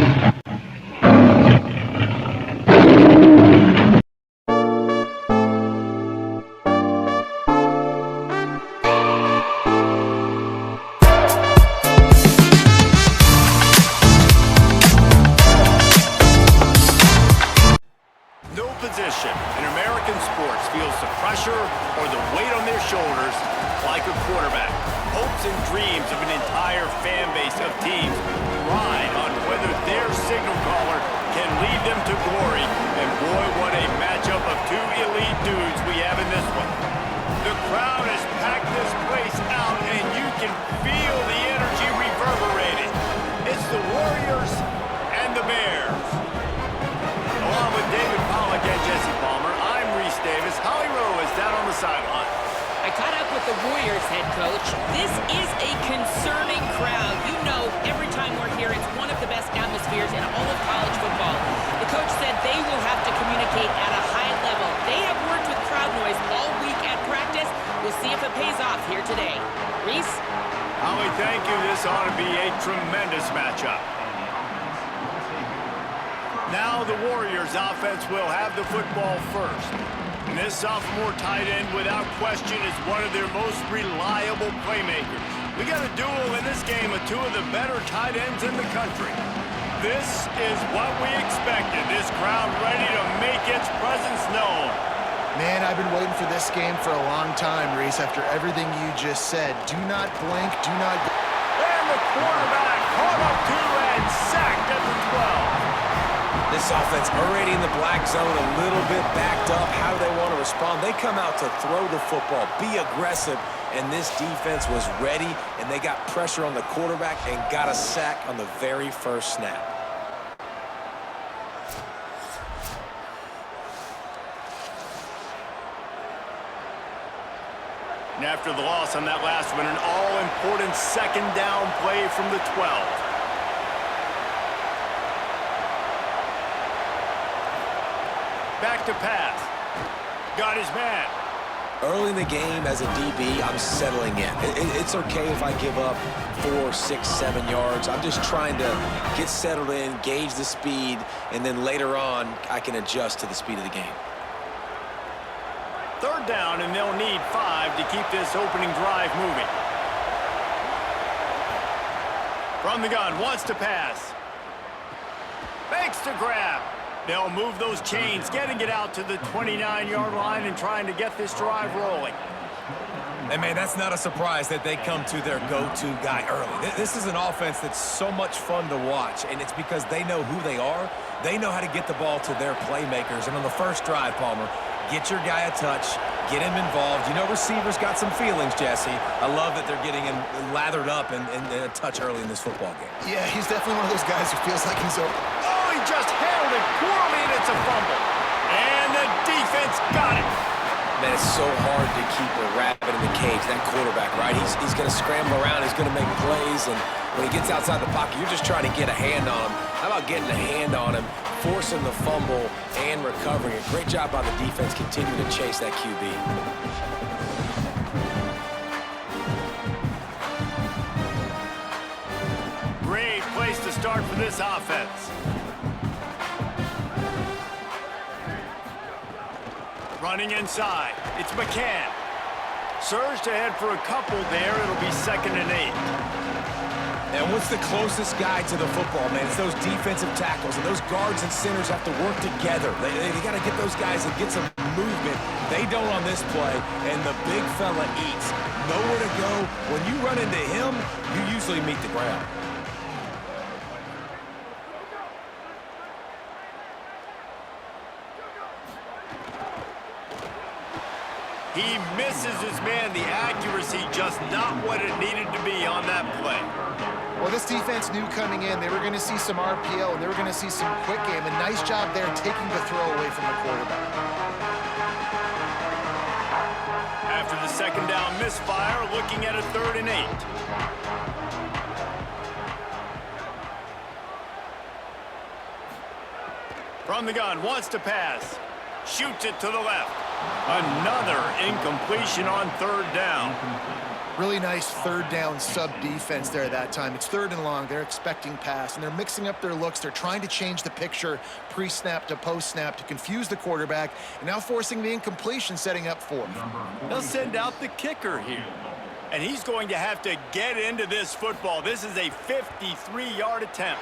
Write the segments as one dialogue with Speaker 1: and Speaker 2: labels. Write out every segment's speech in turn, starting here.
Speaker 1: Position in American sports feels the pressure or the weight on their shoulders like a quarterback. Hopes and dreams of an entire fan base of teams ride on whether their signal caller can lead them to glory. And boy, what a matchup of two elite dudes we have in this one. The crowd has packed this place out, and you can feel the energy reverberating. It's the Warriors and the Bears. Along with David Pollack and Jesse Palmer, I'm Rusteze. Holly Rowe is down on the sideline.
Speaker 2: I caught up with the Warriors head coach. This is a concerning crowd. You know, every time we're here, it's one of the best atmospheres in all of college football. The coach said they will have to communicate at a high level. They have worked with crowd noise all week at practice. We'll see if it pays off here today. Reese?
Speaker 1: Holly, thank you. This ought to be a tremendous matchup. Now the Warriors offense will have the football first. And this sophomore tight end, without question, is one of their most reliable playmakers. We got a duel in this game of two of the better tight ends in the country. This is what we expected. This crowd ready to make its presence known.
Speaker 3: Man, I've been waiting for this game for a long time, Reese, after everything you just said. Do not blink, do not...
Speaker 1: And the quarterback caught up to and sacked at the 12.
Speaker 4: This offense already in the black zone, a little bit backed up. How do they want to respond? They come out to throw the football, be aggressive, and this defense was ready, and they got pressure on the quarterback and got a sack on the very first snap.
Speaker 1: And after the loss on that last one, an all-important second down play from the 12. Back to pass. Got his man.
Speaker 4: Early in the game, as a DB, I'm settling in. It's okay if I give up 4, 6, 7 yards. I'm just trying to get settled in, gauge the speed, and then later on, I can adjust to the speed of the game.
Speaker 1: Third down, and they'll need 5 to keep this opening drive moving. From the gun, wants to pass. Fakes to grab. They'll move those chains, getting it out to the 29-yard line and trying to get this drive rolling.
Speaker 5: And, man, that's not a surprise that they come to their go-to guy early. This is an offense that's so much fun to watch, and it's because they know who they are. They know how to get the ball to their playmakers. And on the first drive, Palmer, get your guy a touch, get him involved. You know receivers got some feelings, Jesse. I love that they're getting him lathered up and a touch early in this football game.
Speaker 3: Yeah, he's definitely one of those guys who feels like he's over.
Speaker 1: Oh, he just handled it poorly, and it's a fumble. And the defense got it.
Speaker 4: Man, it's so hard to keep a rabbit in the cage, that quarterback, right? He's going to scramble around, he's going to make plays, and when he gets outside the pocket, you're just trying to get a hand on him. How about getting a hand on him, forcing the fumble, and recovering it? Great job by the defense continuing to chase that QB.
Speaker 1: Great place to start for this offense. Running inside, it's McCann. Surged ahead for a couple there. It'll be 2nd and 8.
Speaker 5: And what's the closest guy to the football, man? It's those defensive tackles, and those guards and centers have to work together. They got to get those guys and get some movement. They don't on this play, and the big fella eats. Nowhere to go. When you run into him, you usually meet the ground.
Speaker 1: He misses his man. The accuracy just not what it needed to be on that play.
Speaker 3: Well, this defense knew coming in they were going to see some RPO and they were going to see some quick game. A nice job there taking the throw away from the quarterback.
Speaker 1: After the second down misfire, looking at a 3rd and 8. From the gun, wants to pass. Shoots it to the left. Another incompletion on 3rd down.
Speaker 3: Really nice third down sub defense there that time. It's 3rd and long. They're expecting pass, and they're mixing up their looks. They're trying to change the picture pre-snap to post-snap to confuse the quarterback, and now forcing the incompletion, setting up 4th.
Speaker 1: They'll send out the kicker here. And he's going to have to get into this football. This is a 53-yard attempt.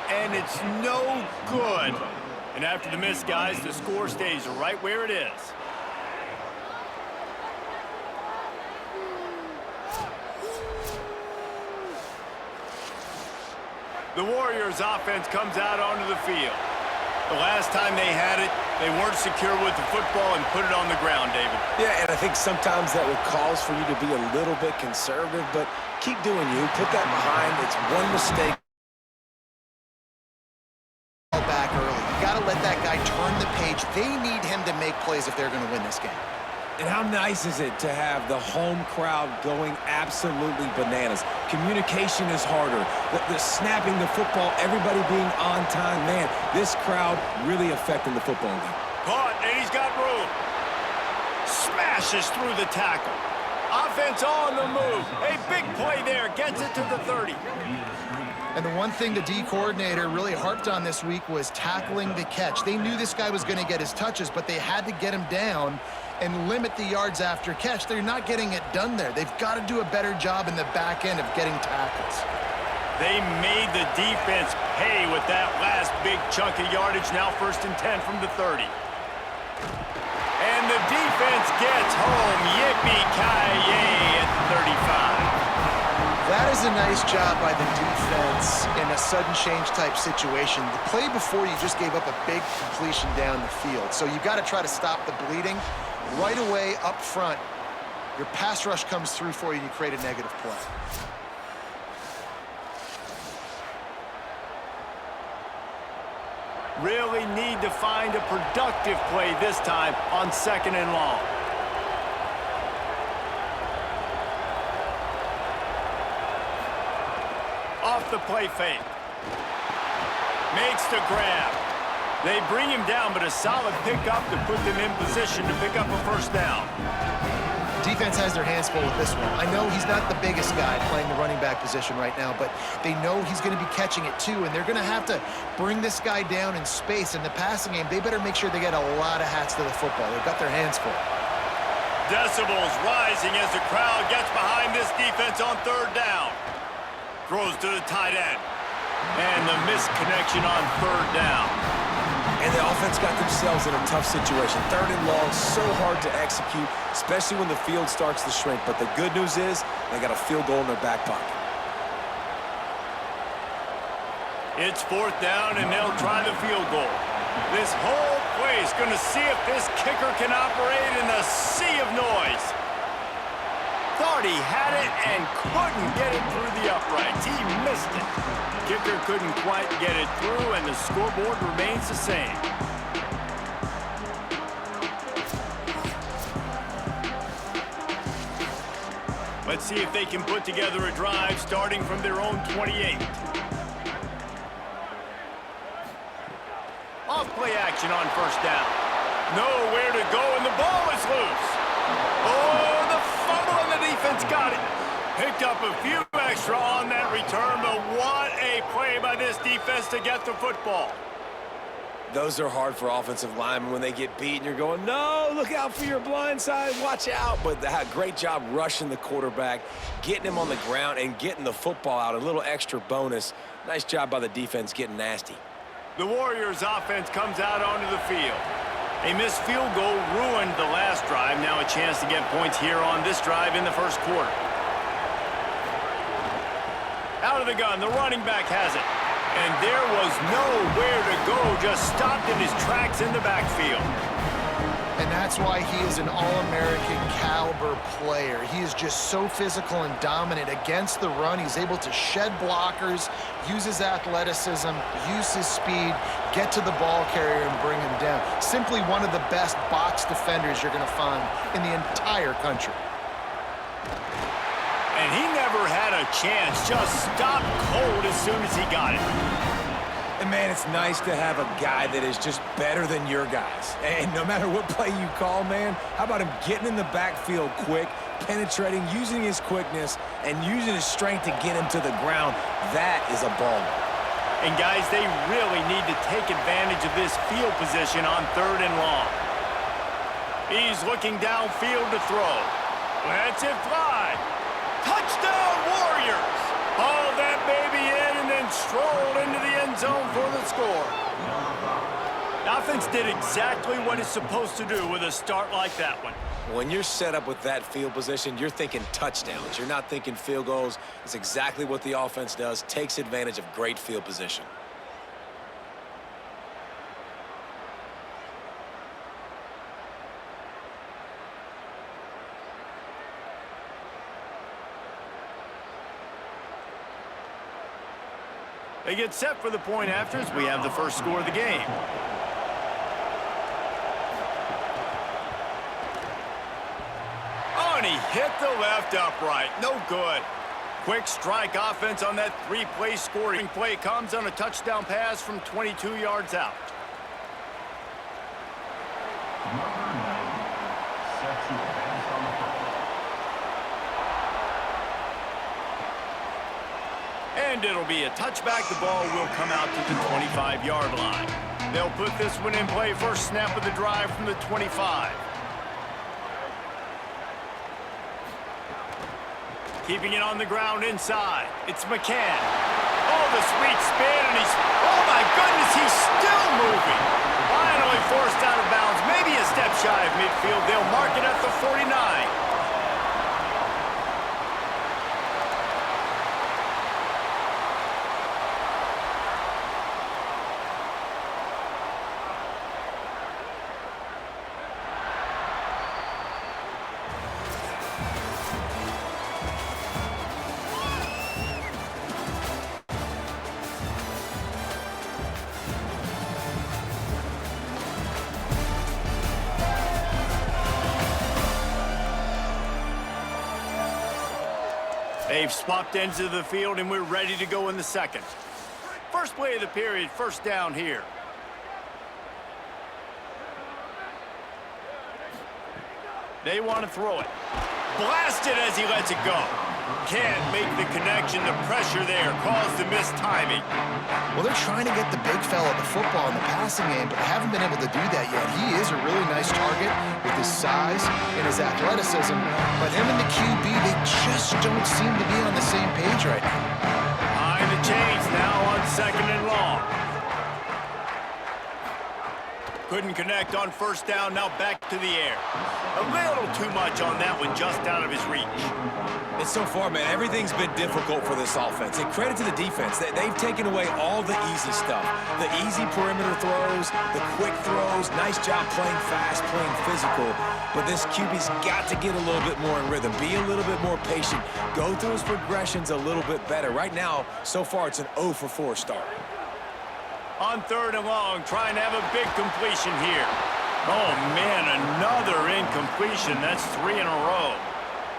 Speaker 1: And it's no good. And after the miss, guys, the score stays right where it is. The Warriors offense comes out onto the field. The last time they had it, they weren't secure with the football and put it on the ground, David.
Speaker 4: Yeah, and I think sometimes that would cause for you to be a little bit conservative, but keep doing you. Put that behind. It's one mistake.
Speaker 3: Back early. You got to let that guy turn the page. They need him to make plays if they're going to win this game.
Speaker 4: And how nice is it to have the home crowd going absolutely bananas? Communication is harder. The snapping the football, everybody being on time. Man, this crowd really affecting the football game.
Speaker 1: Caught, and he's got room. Smashes through the tackle. Offense on the move. A big play there. Gets it to the 30.
Speaker 3: And the one thing the D coordinator really harped on this week was tackling the catch. They knew this guy was going to get his touches, but they had to get him down and limit the yards after catch. They're not getting it done there. They've got to do a better job in the back end of getting tackles.
Speaker 1: They made the defense pay with that last big chunk of yardage. Now 1st and 10 from the 30. And the defense gets home. Yippee-ki-yay at the 35.
Speaker 3: That is a nice job by the defense in a sudden change type situation. The play before, you just gave up a big completion down the field. So you've got to try to stop the bleeding right away up front. Your pass rush comes through for you and you create a negative play.
Speaker 1: Really need to find a productive play this time on 2nd and long. Off the play fake. Makes the grab. They bring him down, but a solid pickup to put them in position to pick up a 1st down.
Speaker 3: Defense has their hands full with this one. I know he's not the biggest guy playing the running back position right now, but they know he's going to be catching it too, and they're going to have to bring this guy down in space. In the passing game, they better make sure they get a lot of hats to the football. They've got their hands full.
Speaker 1: Decibels rising as the crowd gets behind this defense on 3rd down. Throws to the tight end. And the misconnection on 3rd down.
Speaker 4: And the offense got themselves in a tough situation. 3rd and long, so hard to execute, especially when the field starts to shrink. But the good news is they got a field goal in their back pocket.
Speaker 1: It's 4th down, and they'll try the field goal. This whole place going to see if this kicker can operate in the sea of noise. Thought he had it and couldn't get it through the uprights. He missed it. Kicker couldn't quite get it through, and the scoreboard remains the same. Let's see if they can put together a drive starting from their own 28. Off play action on 1st down. Nowhere to go, and the ball is loose. Oh, the fumble, and the defense got it. Picked up a few extra on that return, but what a play by this defense to get the football.
Speaker 4: Those are hard for offensive linemen when they get beat and you're going, no, look out for your blind side, watch out. But great job rushing the quarterback, getting him on the ground and getting the football out, a little extra bonus. Nice job by the defense getting nasty.
Speaker 1: The Warriors offense comes out onto the field. A missed field goal ruined the last drive. Now a chance to get points here on this drive in the 1st quarter. Out of the gun, the running back has it. And there was nowhere to go, just stopped in his tracks in the backfield.
Speaker 3: And that's why he is an All-American caliber player. He is just so physical and dominant against the run. He's able to shed blockers, use his athleticism, use his speed, get to the ball carrier and bring him down. Simply one of the best box defenders you're going to find in the entire country.
Speaker 1: And he never had a chance, just stopped cold as soon as he got it.
Speaker 5: And, man, it's nice to have a guy that is just better than your guys. And no matter what play you call, man, how about him getting in the backfield quick, penetrating, using his quickness, and using his strength to get him to the ground? That is a baller.
Speaker 1: And, guys, they really need to take advantage of this field position on 3rd and long. He's looking downfield to throw. Lets it fly. Touchdown, Warriors! Haul that baby in and then stroll into the end zone for the score. The offense did exactly what it's supposed to do with a start like that one.
Speaker 4: When you're set up with that field position, you're thinking touchdowns. You're not thinking field goals. It's exactly what the offense does, takes advantage of great field position.
Speaker 1: They get set for the point after as we have the first score of the game. Oh, and he hit the left upright. No good. Quick strike offense on that 3-play scoring play. Comes on a touchdown pass from 22 yards out. And it'll be a touchback. The ball will come out to the 25-yard line. They'll put this one in play. First snap of the drive from the 25. Keeping it on the ground inside. It's McCann. Oh, the sweet spin, and he's... Oh, my goodness, he's still moving. Finally forced out of bounds. Maybe a step shy of midfield. They'll mark it at the 49. They've swapped ends of the field, and we're ready to go in the second. First play of the period, first down here. They want to throw it. Blasted as he lets it go. Can't make the connection. The pressure there caused the missed timing.
Speaker 3: Well, they're trying to get the big fella the football in the passing game, but they haven't been able to do that yet. He is a really nice target with his size and his athleticism, but him and the QB, they just don't seem to be on the same page right now.
Speaker 1: Behind the chains now on 2nd and long. Couldn't connect on first down, now back to the air. A little too much on that one, just out of his reach.
Speaker 5: And so far, man, everything's been difficult for this offense. And credit to the defense. They've taken away all the easy stuff. The easy perimeter throws, the quick throws. Nice job playing fast, playing physical. But this QB's got to get a little bit more in rhythm, be a little bit more patient, go through his progressions a little bit better. Right now, so far, it's an 0 for 4 start.
Speaker 1: On 3rd and long, trying to have a big completion here. Oh, man, another incompletion. That's 3 in a row.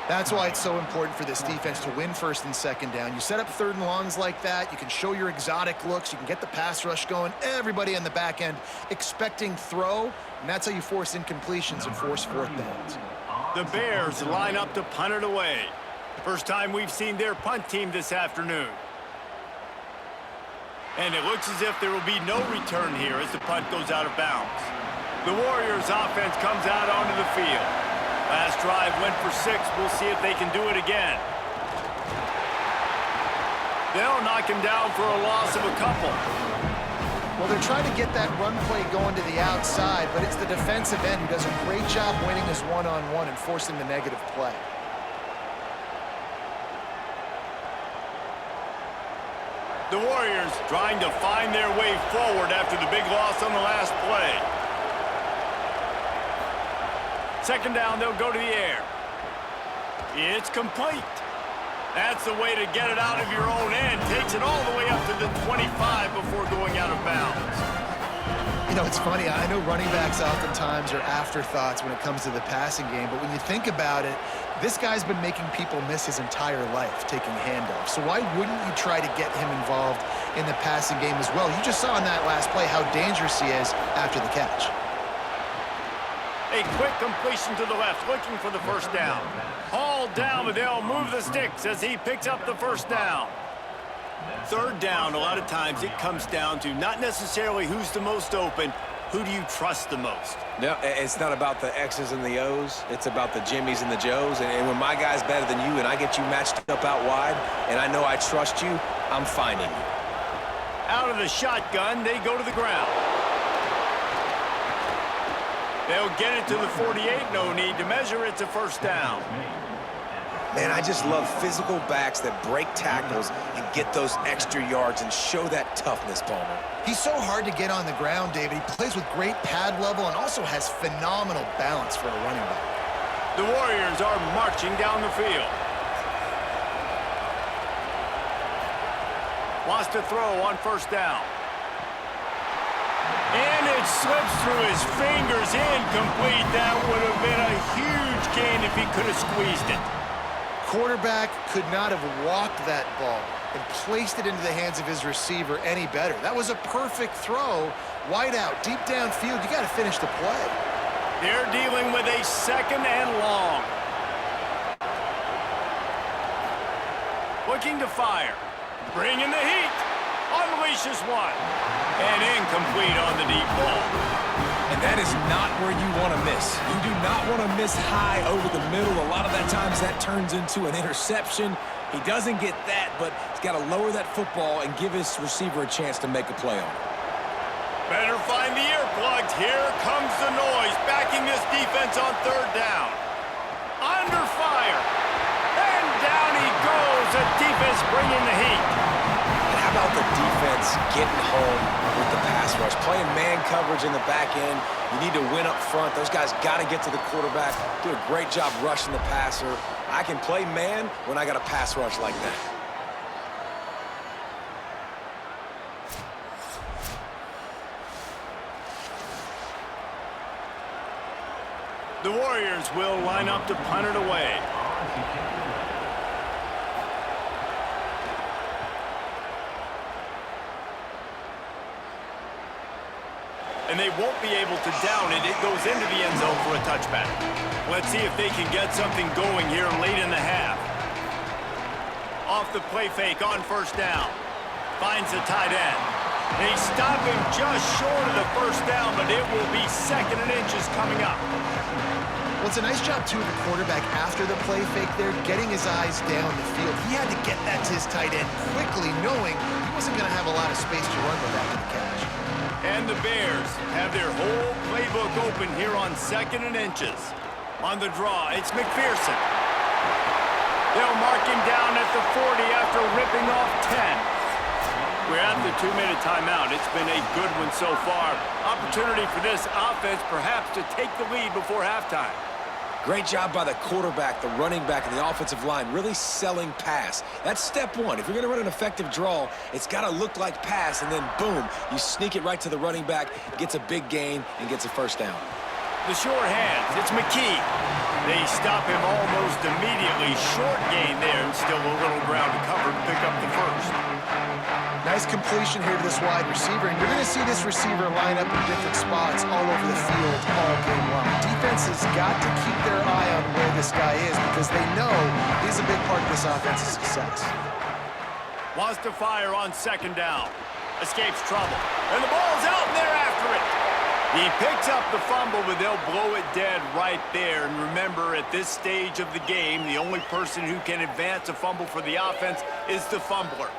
Speaker 3: That's why it's so important for this defense to win 1st and 2nd down. You set up 3rd and longs like that, you can show your exotic looks, you can get the pass rush going, everybody on the back end expecting throw, and that's how you force incompletions and force 4th downs.
Speaker 1: The Bears line up to punt it away. First time we've seen their punt team this afternoon. And it looks as if there will be no return here as the punt goes out of bounds. The Warriors offense comes out onto the field. Last drive went for 6. We'll see if they can do it again. They'll knock him down for a loss of a couple.
Speaker 3: Well, they're trying to get that run play going to the outside, but it's the defensive end who does a great job winning his one-on-one and forcing the negative play.
Speaker 1: The Warriors trying to find their way forward after the big loss on the last play. 2nd down, they'll go to the air. It's complete. That's the way to get it out of your own end. Takes it all the way up to the 25 before going out of bounds.
Speaker 3: You know, it's funny. I know running backs oftentimes are afterthoughts when it comes to the passing game, but when you think about it, this guy's been making people miss his entire life taking handoffs. So why wouldn't you try to get him involved in the passing game as well. You just saw in that last play how dangerous he is after the catch.
Speaker 1: A quick completion to the left, looking for the first down. Hauled down, but they'll move the sticks as he picks up the first down. Third down, a lot of times it comes down to not necessarily who's the most open, who do you trust the most?
Speaker 4: No, it's not about the X's and the O's. It's about the Jimmies and the Joes. And when my guy's better than you and I get you matched up out wide and I know I trust you, I'm finding you.
Speaker 1: Out of the shotgun, they go to the ground. They'll get it to the 48, no need to measure. It's a first down.
Speaker 4: Man, I just love physical backs that break tackles and get those extra yards and show that toughness, Palmer.
Speaker 3: He's so hard to get on the ground, David. He plays with great pad level and also has phenomenal balance for a running back.
Speaker 1: The Warriors are marching down the field. Wants to throw on first down. And it slips through his fingers, incomplete. That would have been a huge gain if he could have squeezed it.
Speaker 3: Quarterback could not have walked that ball and placed it into the hands of his receiver any better. That was a perfect throw. Wide out, deep downfield. You got to finish the play.
Speaker 1: They're dealing with a second and long. Looking to fire. Bringing the heat. Unleashes one. And incomplete on the deep ball.
Speaker 5: And that is not where you want to miss. You do not want to miss high over the middle. A lot of that times that turns into an interception. He doesn't get that, but he's got to lower that football and give his receiver a chance to make a play on it.
Speaker 1: Better find the earplugs. Here comes the noise, backing this defense on third down. Under fire. And down he goes. The defense bringing the heat.
Speaker 4: And how about the defense getting home with the pass rush? Playing man coverage in the back end. You need to win up front. Those guys got to get to the quarterback. Do a great job rushing the passer. I can play man when I got a pass rush like that.
Speaker 1: The Warriors will line up to punt it away. And they won't be able to down it. It goes into the end zone for a touchback. Let's see if they can get something going here late in the half. Off the play fake on first down. Finds the tight end. They stop him just short of the first down, but it will be second and inches coming up.
Speaker 3: Well, it's a nice job, too, of the quarterback after the play fake there, getting his eyes down the field. He had to get that to his tight end quickly, knowing he wasn't going to have a lot of space to run with after the catch.
Speaker 1: And the Bears have their whole playbook open here on second and inches. On the draw, it's McPherson. They'll mark him down at the 40 after ripping off 10. We're at the 2-minute timeout. It's been a good one so far. Opportunity for this offense perhaps to take the lead before halftime.
Speaker 4: Great job by the quarterback, the running back, and the offensive line, really selling pass. That's step one. If you're going to run an effective draw, it's got to look like pass, and then boom, you sneak it right to the running back, gets a big gain, and gets a first down.
Speaker 1: The short hands, it's McKee. They stop him almost immediately. Short gain there, and still a little ground to cover to pick up the first.
Speaker 3: Nice completion here to this wide receiver, and you're going to see this receiver line up in different spots all over the field all game long. Defense has got to keep their eye on where this guy is because they know he's a big part of this offense's success.
Speaker 1: Wants to fire on second down. Escapes trouble. And the ball's out, and they're after it. He picks up the fumble, but they'll blow it dead right there. And remember, at this stage of the game, the only person who can advance a fumble for the offense is the fumbler.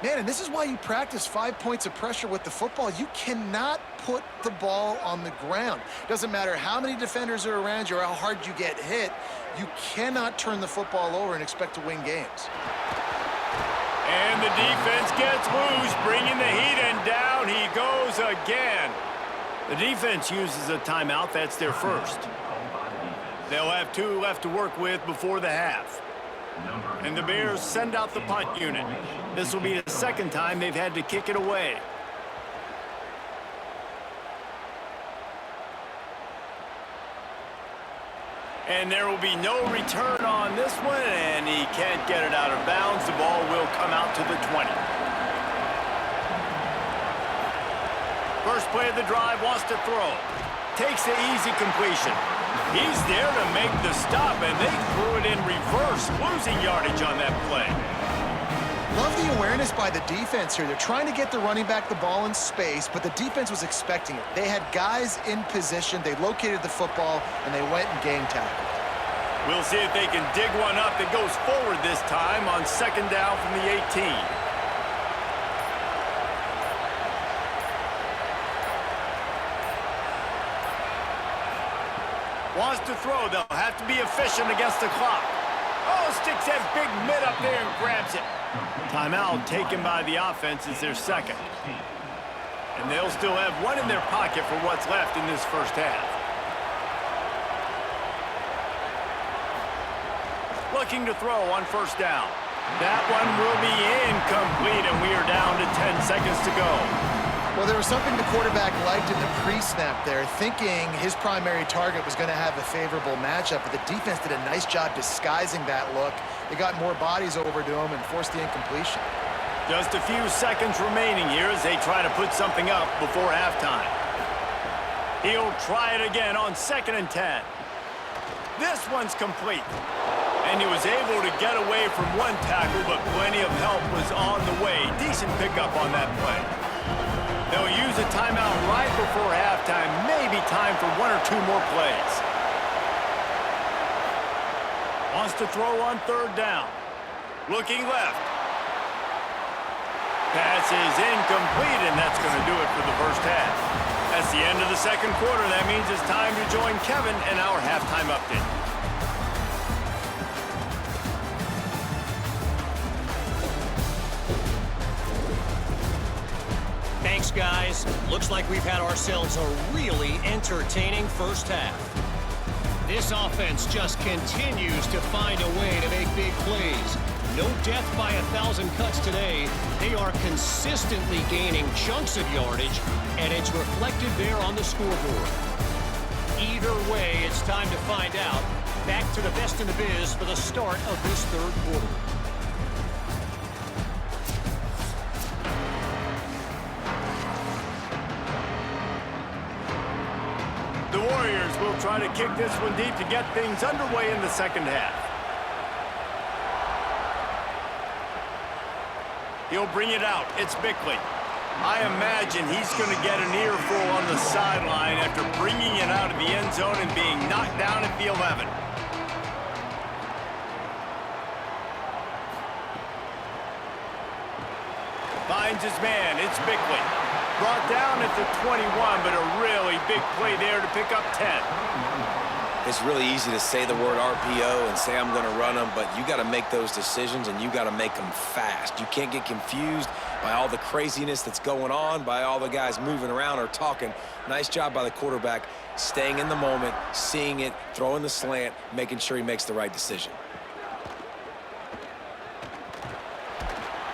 Speaker 3: Man, and this is why you practice 5 points of pressure with the football. You cannot put the ball on the ground. Doesn't matter how many defenders are around you or how hard you get hit. You cannot turn the football over and expect to win games.
Speaker 1: And the defense gets loose, bringing the heat, and down he goes again. The defense uses a timeout. That's their first. They'll have 2 left to work with before the half. And the Bears send out the punt unit. This will be the second time they've had to kick it away. And there will be no return on this one, and he can't get it out of bounds. The ball will come out to the 20. First play of the drive, wants to throw. Takes the easy completion. He's there to make the stop, and they threw it in reverse, losing yardage on that play.
Speaker 3: Love the awareness by the defense here. They're trying to get the running back the ball in space, but the defense was expecting it. They had guys in position. They located the football, and they went and game tackled.
Speaker 1: We'll see if they can dig one up that goes forward this time on second down from the 18. Wants to throw. They'll have to be efficient against the clock. Oh, sticks that big mid up there and grabs it. Timeout taken by the offense is their second. And they'll still have one in their pocket for what's left in this first half. Looking to throw on first down. That one will be incomplete, and we are down to 10 seconds to go.
Speaker 3: Well, there was something the quarterback liked in the pre-snap there, thinking his primary target was going to have a favorable matchup, but the defense did a nice job disguising that look. They got more bodies over to him and forced the incompletion.
Speaker 1: Just a few seconds remaining here as they try to put something up before halftime. He'll try it again on 2nd and 10. This one's complete. And he was able to get away from one tackle, but plenty of help was on the way. Decent pickup on that play. They'll use a timeout right before halftime. Maybe time for one or two more plays. Wants to throw on third down. Looking left. Pass is incomplete, and that's going to do it for the first half. That's the end of the second quarter. That means it's time to join Kevin in our halftime update.
Speaker 6: Thanks, guys. Looks like we've had ourselves a really entertaining first half. This offense just continues to find a way to make big plays. No death by 1,000 cuts today. They are consistently gaining chunks of yardage, and it's reflected there on the scoreboard. Either way, it's time to find out. Back to the best in the biz for the start of this third quarter.
Speaker 1: The Warriors will try to kick this one deep to get things underway in the second half. He'll bring it out. It's Bickley. I imagine he's going to get an earful on the sideline after bringing it out of the end zone and being knocked down at the 11. Finds his man. It's Bickley. Brought down at the 21, but a really big play there to pick up 10.
Speaker 4: It's really easy to say the word RPO and say I'm going to run them, but you got to make those decisions and you got to make them fast. You can't get confused by all the craziness that's going on, by all the guys moving around or talking. Nice job by the quarterback, staying in the moment, seeing it, throwing the slant, making sure he makes the right decision.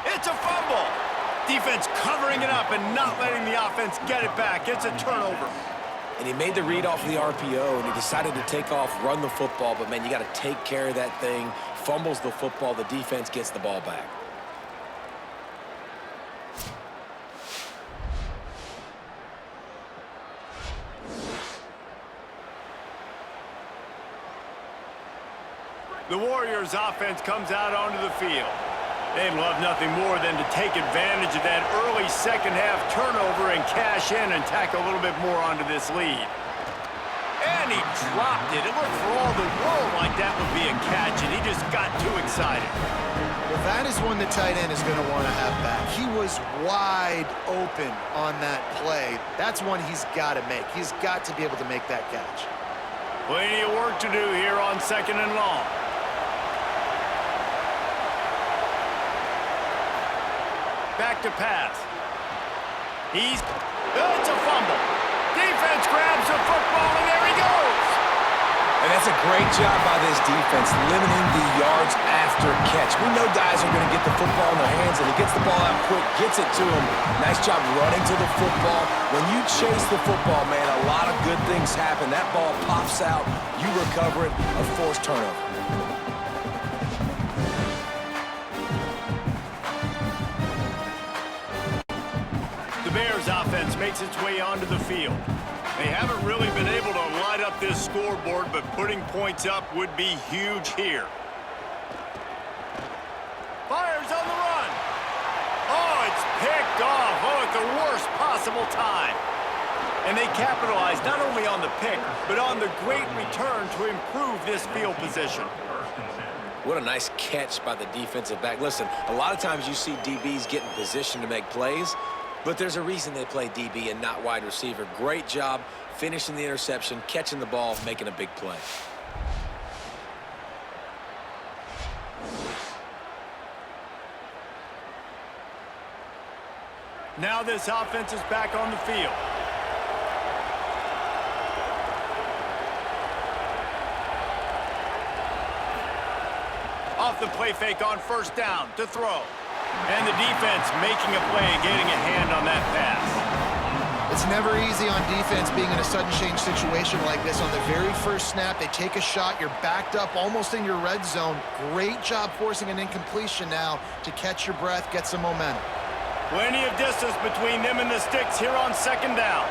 Speaker 1: It's a fumble. Defense covering it up and not letting the offense get it back. It's a turnover.
Speaker 4: And he made the read off of the RPO, and he decided to take off, run the football, but, man, you got to take care of that thing. Fumbles the football, the defense gets the ball back.
Speaker 1: The Warriors' offense comes out onto the field. They'd love nothing more than to take advantage of that early second-half turnover and cash in and tack a little bit more onto this lead. And he dropped it. It looked for all the world like that would be a catch, and he just got too excited.
Speaker 3: Well, that is one the tight end is going to want to have back. He was wide open on that play. That's one he's got to make. He's got to be able to make that catch.
Speaker 1: Plenty of work to do here on 2nd and long. Back to pass. It's a fumble. Defense grabs the football, and there he goes.
Speaker 5: And that's a great job by this defense, limiting the yards after catch. We know guys are going to get the football in their hands, and he gets the ball out quick, gets it to him. Nice job running to the football. When you chase the football, man, a lot of good things happen. That ball pops out, you recover it, a forced turnover.
Speaker 1: The Bears offense makes its way onto the field. They haven't really been able to light up this scoreboard, but putting points up would be huge here. Fires on the run. Oh, it's picked off. Oh, at the worst possible time. And they capitalize not only on the pick, but on the great return to improve this field position.
Speaker 4: What a nice catch by the defensive back. Listen, a lot of times you see DBs get in position to make plays, but there's a reason they play DB and not wide receiver. Great job finishing the interception, catching the ball, making a big play.
Speaker 1: Now this offense is back on the field. Off the play fake on first down to throw. And the defense making a play, getting a hand on that pass.
Speaker 3: It's never easy on defense being in a sudden change situation like this. On the very first snap, they take a shot. You're backed up almost in your red zone. Great job forcing an incompletion now to catch your breath, get some momentum.
Speaker 1: Plenty of distance between them and the sticks here on second down.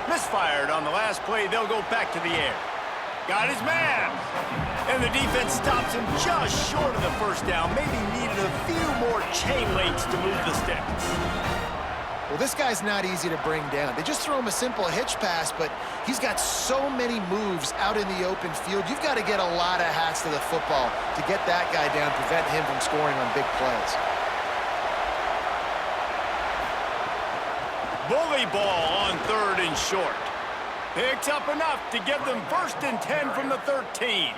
Speaker 1: Misfired on the last play. They'll go back to the air. Got his man. And the defense stops him just short of the first down. Maybe needed a few more chain links to move the sticks.
Speaker 3: Well, this guy's not easy to bring down. They just throw him a simple hitch pass, but he's got so many moves out in the open field. You've got to get a lot of hats to the football to get that guy down, prevent him from scoring on big plays.
Speaker 1: Bully ball on third and short. Picks up enough to give them 1st and 10 from the 13.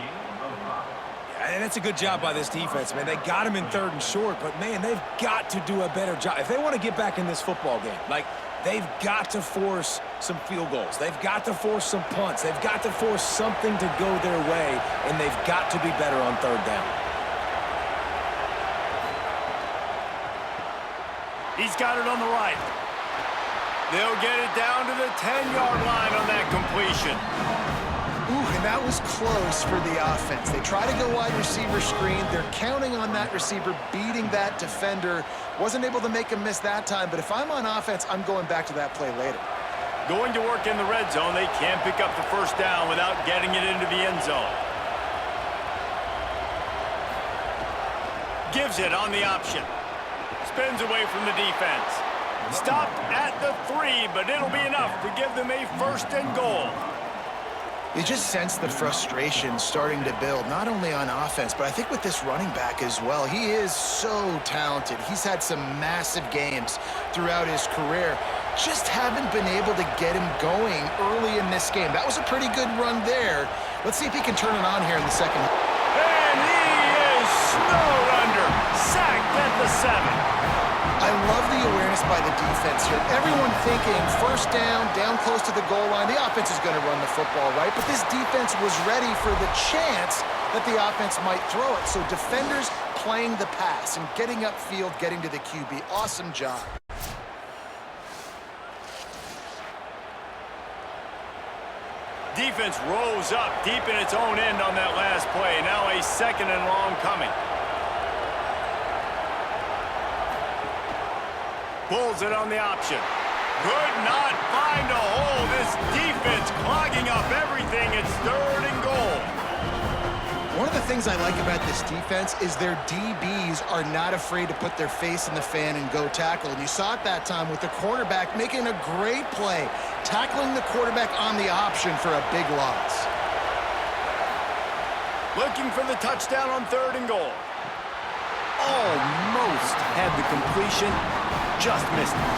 Speaker 5: And that's a good job by this defense, man. They got him in 3rd and short, but, man, they've got to do a better job. If they want to get back in this football game, like, they've got to force some field goals. They've got to force some punts. They've got to force something to go their way, and they've got to be better on 3rd down.
Speaker 1: He's got it on the right. They'll get it down to the 10-yard line on that completion.
Speaker 3: Ooh, and that was close for the offense. They try to go wide receiver screen. They're counting on that receiver beating that defender. Wasn't able to make him miss that time, but if I'm on offense, I'm going back to that play later.
Speaker 1: Going to work in the red zone, they can't pick up the first down without getting it into the end zone. Gives it on the option. Spins away from the defense. Stopped at the 3, but it'll be enough to give them a 1st and goal.
Speaker 3: You just sense the frustration starting to build, not only on offense, but I think with this running back as well. He is so talented. He's had some massive games throughout his career. Just haven't been able to get him going early in this game. That was a pretty good run there. Let's see if he can turn it on here in the second.
Speaker 1: And he is snowed under. Sacked at the 7.
Speaker 3: I love the awareness by the defense here. Everyone thinking first down, down close to the goal line. The offense is going to run the football, right? But this defense was ready for the chance that the offense might throw it. So defenders playing the pass and getting upfield, getting to the QB. Awesome job.
Speaker 1: Defense rose up deep in its own end on that last play. Now a 2nd and long coming. Pulls it on the option. Could not find a hole. This defense clogging up everything. It's 3rd and goal.
Speaker 3: One of the things I like about this defense is their DBs are not afraid to put their face in the fan and go tackle. And you saw it that time with the cornerback making a great play, tackling the quarterback on the option for a big loss.
Speaker 1: Looking for the touchdown on 3rd and goal. Almost had the completion. Just missed it.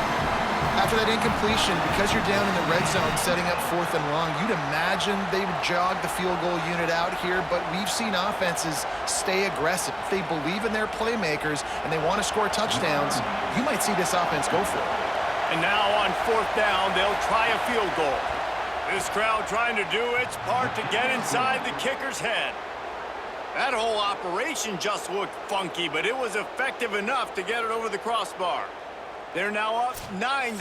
Speaker 3: After that incompletion, because you're down in the red zone setting up 4th and long, you'd imagine they would jog the field goal unit out here, but we've seen offenses stay aggressive. If they believe in their playmakers and they want to score touchdowns, you might see this offense go for it.
Speaker 1: And now on 4th down, they'll try a field goal. This crowd trying to do its part to get inside the kicker's head. That whole operation just looked funky, but it was effective enough to get it over the crossbar. They're now up 9-0.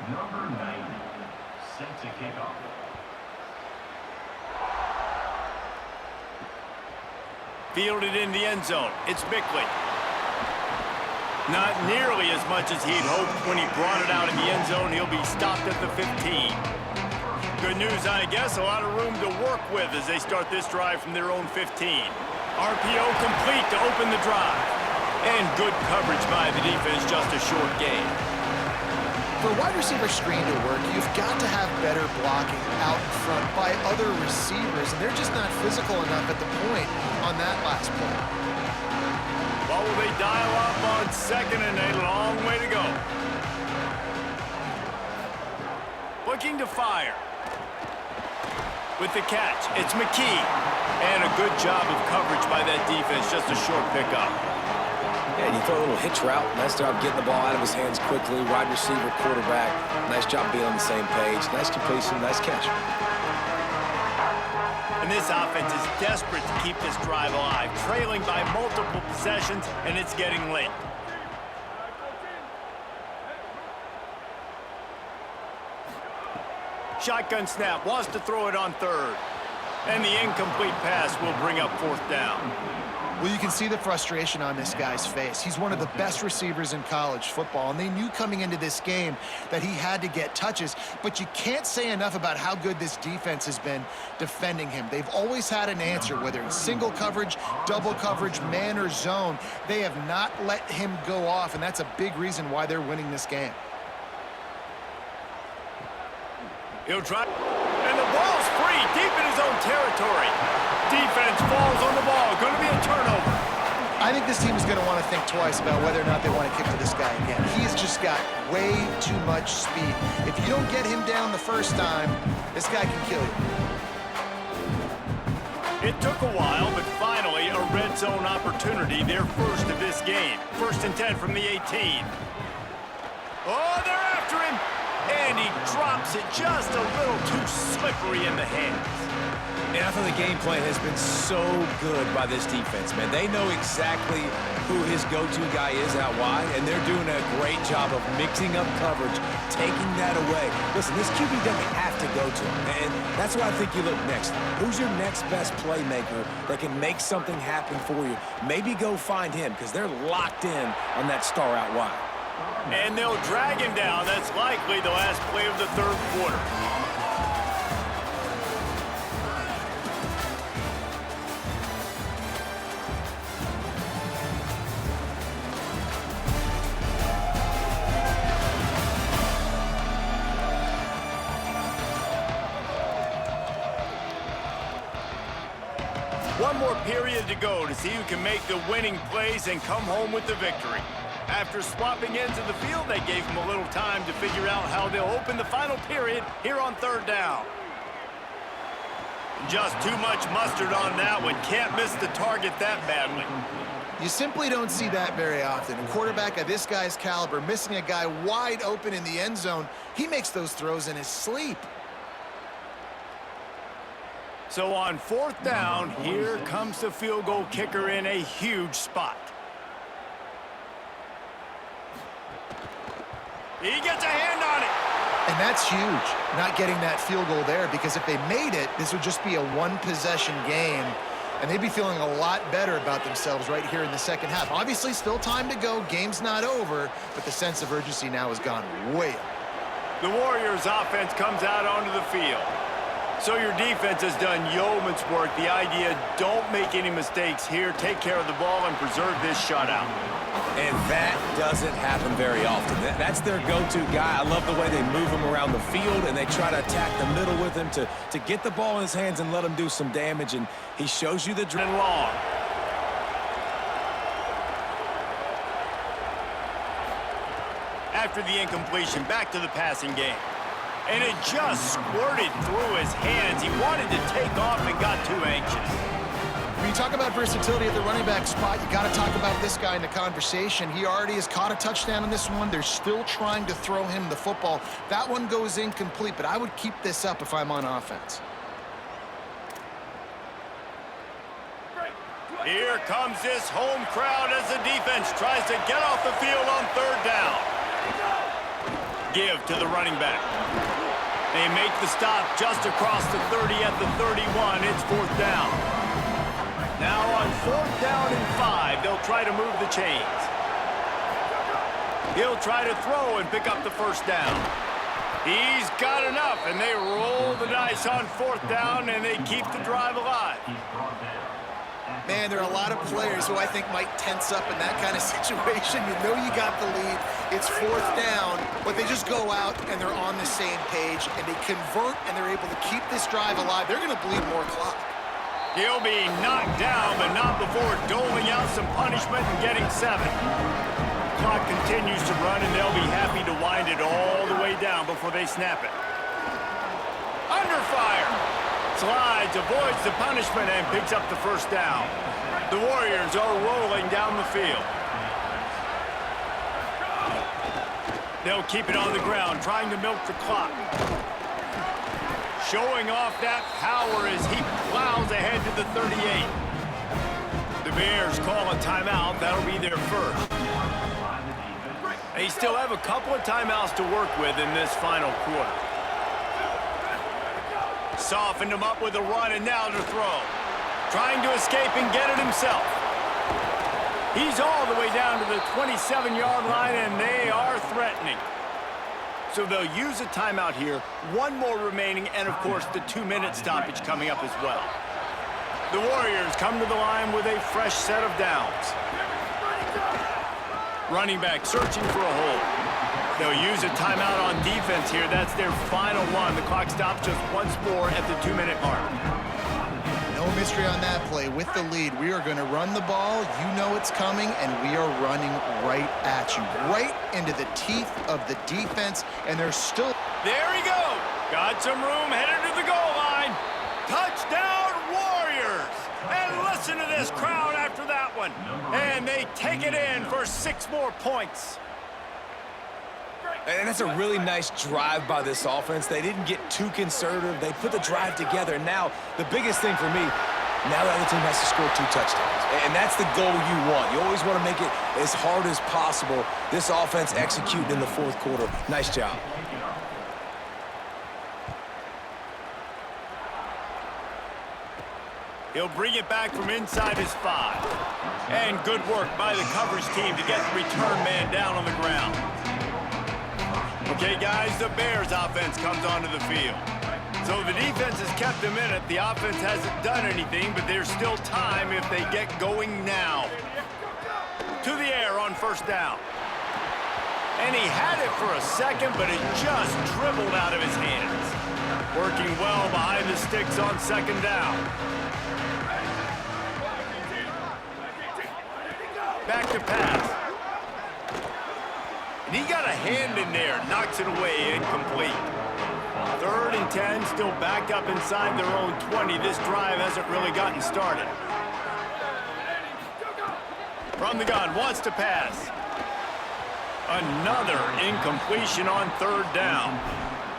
Speaker 7: Number 90, set to kick off.
Speaker 1: Fielded in the end zone. It's Bickley. Not nearly as much as he'd hoped when he brought it out in the end zone. He'll be stopped at the 15. Good news, I guess. A lot of room to work with as they start this drive from their own 15. RPO complete to open the drive. And good coverage by the defense, just a short gain.
Speaker 3: For a wide receiver screen to work, you've got to have better blocking out in front by other receivers, and they're just not physical enough at the point on that last play.
Speaker 1: Well, will they dial up on second and a long way to go? Looking to fire. With the catch, it's McKee. And a good job of coverage by that defense, just a short pickup.
Speaker 4: Yeah, you throw a little hitch route. Nice job getting the ball out of his hands quickly. Wide receiver, quarterback. Nice job being on the same page. Nice completion, nice catch.
Speaker 1: And this offense is desperate to keep this drive alive, trailing by multiple possessions, and it's getting late. Shotgun snap, wants to throw it on third. And the incomplete pass will bring up fourth down.
Speaker 3: Well, you can see the frustration on this guy's face. He's one of the best receivers in college football, and they knew coming into this game that he had to get touches, but you can't say enough about how good this defense has been defending him. They've always had an answer, whether it's single coverage, double coverage, man or zone. They have not let him go off, and that's a big reason why they're winning this game.
Speaker 1: He'll try, and the ball's free, deep in his own territory. Defense falls on the ball. Going to be a turnover.
Speaker 3: I think this team is going to want to think twice about whether or not they want to kick to this guy again. He's just got way too much speed. If you don't get him down the first time, this guy can kill you.
Speaker 1: It took a while, but finally a red zone opportunity, their first of this game. 1st and 10 from the 18. Oh, they're after him. And he drops it just a little too slippery in the hands.
Speaker 5: And I thought the game plan has been so good by this defense, man. They know exactly who his go-to guy is out wide, and they're doing a great job of mixing up coverage, taking that away. Listen, this QB doesn't have to go to him, and that's why I think you look next. Who's your next best playmaker that can make something happen for you? Maybe go find him, because they're locked in on that star out wide.
Speaker 1: And they'll drag him down. That's likely the last play of the third quarter. One more period to go to see who can make the winning plays and come home with the victory. After swapping ends of the field, they gave him a little time to figure out how they'll open the final period here on third down. Just too much mustard on that one. Can't miss the target that badly.
Speaker 3: You simply don't see that very often. A quarterback of this guy's caliber missing a guy wide open in the end zone, he makes those throws in his sleep.
Speaker 1: So on fourth down, here comes the field goal kicker in a huge spot. He gets a hand on it.
Speaker 3: And that's huge, not getting that field goal there, because if they made it, this would just be a one-possession game, and they'd be feeling a lot better about themselves right here in the second half. Obviously, still time to go. Game's not over, but the sense of urgency now has gone way up.
Speaker 1: The Warriors' offense comes out onto the field. So your defense has done yeoman's work. The idea, don't make any mistakes here. Take care of the ball and preserve this shutout.
Speaker 5: And that doesn't happen very often. That's their go-to guy. I love the way they move him around the field, and they try to attack the middle with him to get the ball in his hands and let him do some damage. And he shows you the drill.
Speaker 1: Long. After the incompletion, back to the passing game. And it just squirted through his hands. He wanted to take off and got too anxious.
Speaker 3: When you talk about versatility at the running back spot, you got to talk about this guy in the conversation. He already has caught a touchdown in this one. They're still trying to throw him the football. That one goes incomplete, but I would keep this up if I'm on offense.
Speaker 1: Here comes this home crowd as the defense tries to get off the field on third down. Give to the running back. They make the stop just across the 30 at the 31. It's 4th down. Now on 4th down and 5, they'll try to move the chains. He'll try to throw and pick up the 1st down. He's got enough, and they roll the dice on 4th down, and they keep the drive alive.
Speaker 3: Man, there are a lot of players who I think might tense up in that kind of situation. You know you got the lead. It's 4th down, but they just go out and they're on the same page, and they convert, and they're able to keep this drive alive. They're going to bleed more clock.
Speaker 1: He'll be knocked down, but not before doling out some punishment and getting 7. Clock continues to run, and they'll be happy to wind it all the way down before they snap it. Under fire. Slides, avoids the punishment, and picks up the 1st down. The Warriors are rolling down the field. They'll keep it on the ground, trying to milk the clock. Showing off that power as he plows ahead to the 38. The Bears call a timeout. That'll be their first. They still have a couple of timeouts to work with in this final quarter. Softened him up with a run, and now to throw. Trying to escape and get it himself. He's all the way down to the 27-yard line, and they are threatening. So they'll use a timeout here. 1 more remaining, and of course the 2-minute stoppage coming up as well. The Warriors come to the line with a fresh set of downs. Running back searching for a hole. They'll use a timeout on defense here. That's their final one. The clock stops just once more at the 2-minute mark.
Speaker 3: No mystery on that play. With the lead, we are going to run the ball. You know it's coming, and we are running right at you. Right into the teeth of the defense, and they're still...
Speaker 1: There he goes. Got some room headed to the goal line. Touchdown, Warriors. And listen to this crowd after that one. And they take it in for 6 more points.
Speaker 5: And that's a really nice drive by this offense. They didn't get too conservative. They put the drive together. Now, the biggest thing for me, now the other team has to score 2 touchdowns. And that's the goal you want. You always want to make it as hard as possible. This offense executing in the 4th quarter. Nice job.
Speaker 1: He'll bring it back from inside his 5. And good work by the coverage team to get the return man down on the ground. Okay, guys, the Bears offense comes onto the field. So the defense has kept them in it. The offense hasn't done anything, but there's still time if they get going now. To the air on 1st down. And he had it for a second, but it just dribbled out of his hands. Working well behind the sticks on 2nd down. Back to pass. And he got a hand in there, knocks it away, incomplete. 3rd and 10, still backed up inside their own 20. This drive hasn't really gotten started. From the gun, wants to pass. Another incompletion on 3rd down.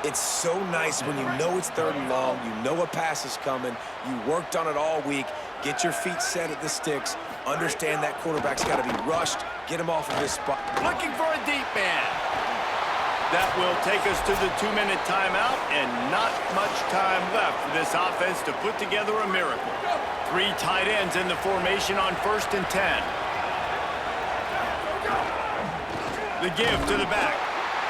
Speaker 5: It's so nice when you know it's 3rd and long, you know a pass is coming, you worked on it all week, get your feet set at the sticks, understand that quarterback's got to be rushed, get him off of his spot.
Speaker 1: Looking for a deep man. That will take us to the 2-minute timeout, and not much time left for this offense to put together a miracle. 3 tight ends in the formation on 1st and 10. The give to the back.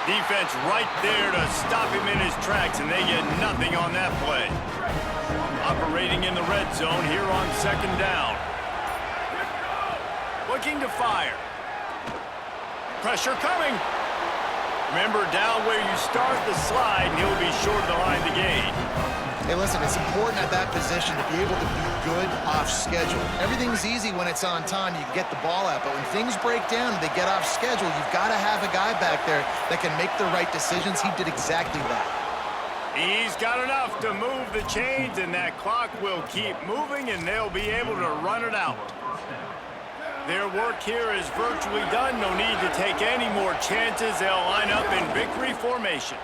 Speaker 1: Defense right there to stop him in his tracks, and they get nothing on that play. Operating in the red zone here on 2nd down. Looking to fire. Pressure coming. Remember, down where you start the slide, and he'll be short of the line to gain.
Speaker 3: Hey, listen, it's important at that position to be able to be good off schedule. Everything's easy when it's on time. You can get the ball out, but when things break down and they get off schedule, you've got to have a guy back there that can make the right decisions. He did exactly that.
Speaker 1: He's got enough to move the chains, and that clock will keep moving, and they'll be able to run it out. Their work here is virtually done. No need to take any more chances. They'll line up in victory formation.